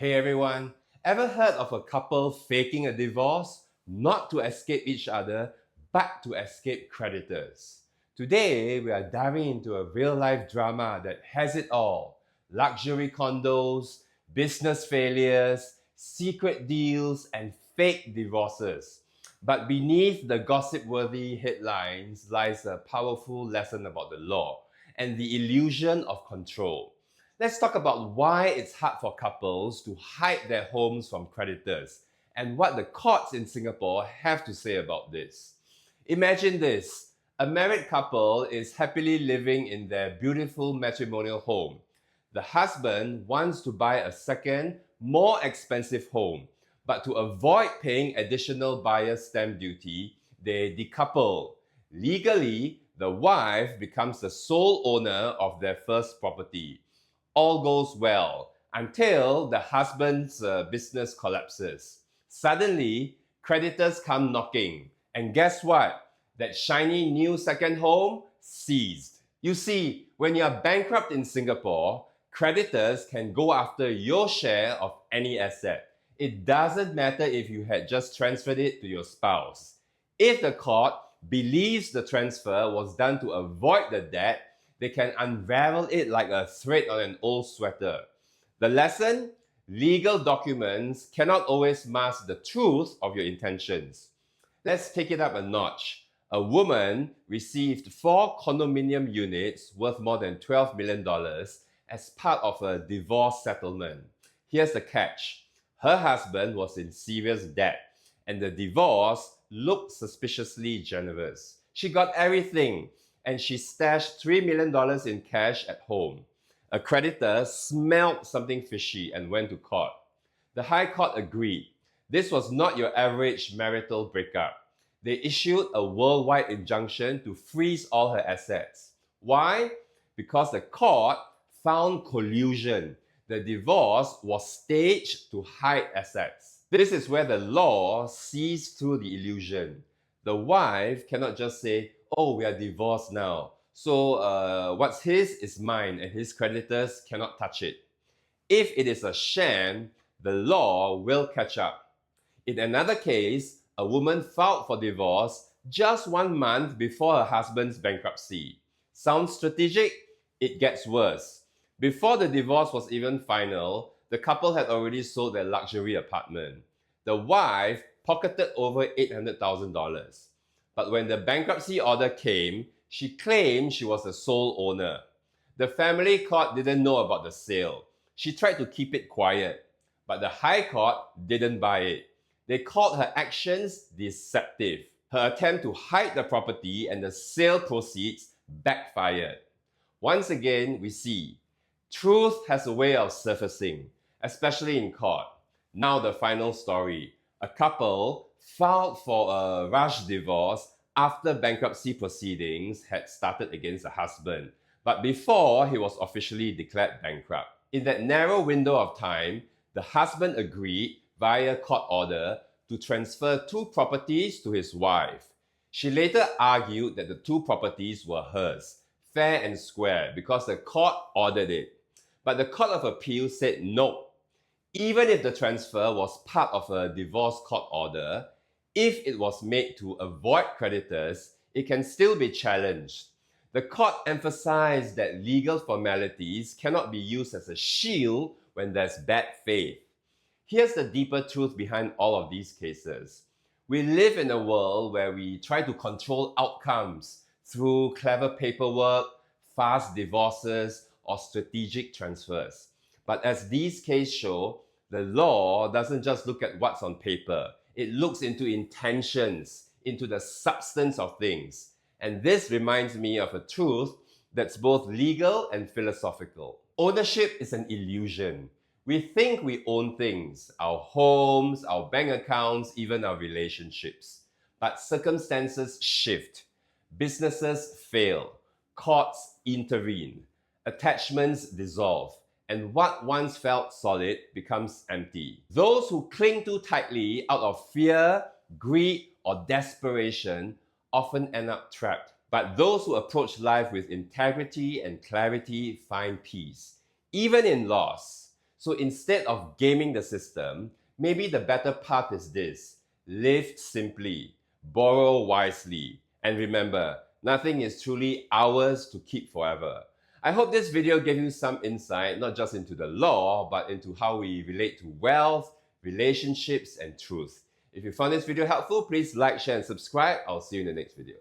Hey everyone, ever heard of a couple faking a divorce not to escape each other but to escape creditors? Today we are diving into a real life drama that has it all: luxury condos, business failures, secret deals, and fake divorces. But beneath the gossip worthy headlines lies a powerful lesson about the law and the illusion of control. Let's talk about why it's hard for couples to hide their homes from creditors and what the courts in Singapore have to say about this. Imagine this: a married couple is happily living in their beautiful matrimonial home. The husband wants to buy a second, more expensive home, but to avoid paying additional buyer's stamp duty, they decouple. Legally, the wife becomes the sole owner of their first property. All goes well until the husband's business collapses. Suddenly, creditors come knocking, and guess what? That shiny new second home seized. You see, when you are bankrupt in Singapore, creditors can go after your share of any asset. It doesn't matter if you had just transferred it to your spouse. If the court believes the transfer was done to avoid the debt, they can unravel it like a thread on an old sweater. The lesson? Legal documents cannot always mask the truth of your intentions. Let's take it up a notch. A woman received 4 condominium units worth more than $12 million as part of a divorce settlement. Here's the catch: her husband was in serious debt, and the divorce looked suspiciously generous. She got everything, and she stashed $3 million in cash at home. A creditor smelled something fishy and went to court. The High Court agreed. This was not your average marital breakup. They issued a worldwide injunction to freeze all her assets. Why? Because the court found collusion. The divorce was staged to hide assets. This is where the law sees through the illusion. The wife cannot just say, "Oh, we are divorced now, so what's his is mine and his creditors cannot touch it." If it is a sham, the law will catch up. In another case, a woman filed for divorce just 1 month before her husband's bankruptcy. Sounds strategic? It gets worse. Before the divorce was even final, the couple had already sold their luxury apartment. The wife pocketed over $800,000. But when the bankruptcy order came, she claimed she was the sole owner. The family court didn't know about the sale. She tried to keep it quiet, but the High Court didn't buy it. They called her actions deceptive. Her attempt to hide the property and the sale proceeds backfired. Once again, we see truth has a way of surfacing, especially in court. Now the final story. A couple filed for a rush divorce after bankruptcy proceedings had started against the husband, but before he was officially declared bankrupt. In that narrow window of time, the husband agreed via court order to transfer 2 properties to his wife. She later argued that the 2 properties were hers, fair and square, because the court ordered it. But the Court of Appeal said no. Even if the transfer was part of a divorce court order, if it was made to avoid creditors, it can still be challenged. The court emphasized that legal formalities cannot be used as a shield when there's bad faith. Here's the deeper truth behind all of these cases. We live in a world where we try to control outcomes through clever paperwork, fast divorces, or strategic transfers. But as these cases show, the law doesn't just look at what's on paper. It looks into intentions, into the substance of things. And this reminds me of a truth that's both legal and philosophical. Ownership is an illusion. We think we own things, our homes, our bank accounts, even our relationships. But circumstances shift. Businesses fail. Courts intervene. Attachments dissolve, and what once felt solid becomes empty. Those who cling too tightly out of fear, greed, or desperation often end up trapped. But those who approach life with integrity and clarity find peace, even in loss. So instead of gaming the system, maybe the better path is this: live simply, borrow wisely, and remember, nothing is truly ours to keep forever. I hope this video gave you some insight, not just into the law, but into how we relate to wealth, relationships, and truth. If you found this video helpful, please like, share, and subscribe. I'll see you in the next video.